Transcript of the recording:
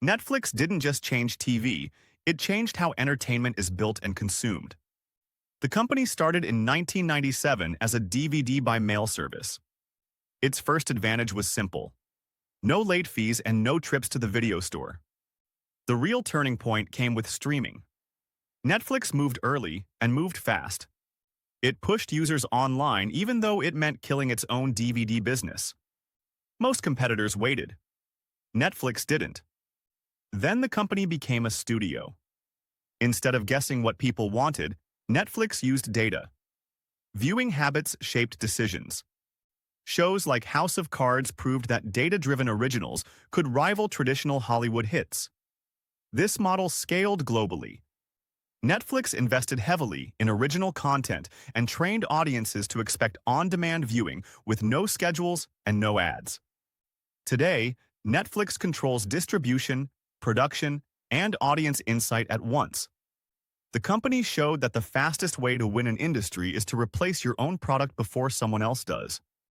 Netflix didn't just change TV, it changed how entertainment is built and consumed. The company started in 1997 as a DVD by mail service. Its first advantage was simple: no late fees and no trips to the video store. The real turning point came with streaming. Netflix moved early and moved fast. It pushed users online even though it meant killing its own DVD business. Most competitors waited. Netflix didn't. Then the company became a studio. Instead of guessing what people wanted, Netflix used data. Viewing habits shaped decisions. Shows like House of Cards proved that data-driven originals could rival traditional Hollywood hits. This model scaled globally. Netflix invested heavily in original content and trained audiences to expect on-demand viewing with no schedules and no ads. Today, Netflix controls distribution, production, and audience insight at once. The company showed that the fastest way to win an industry is to replace your own product before someone else does.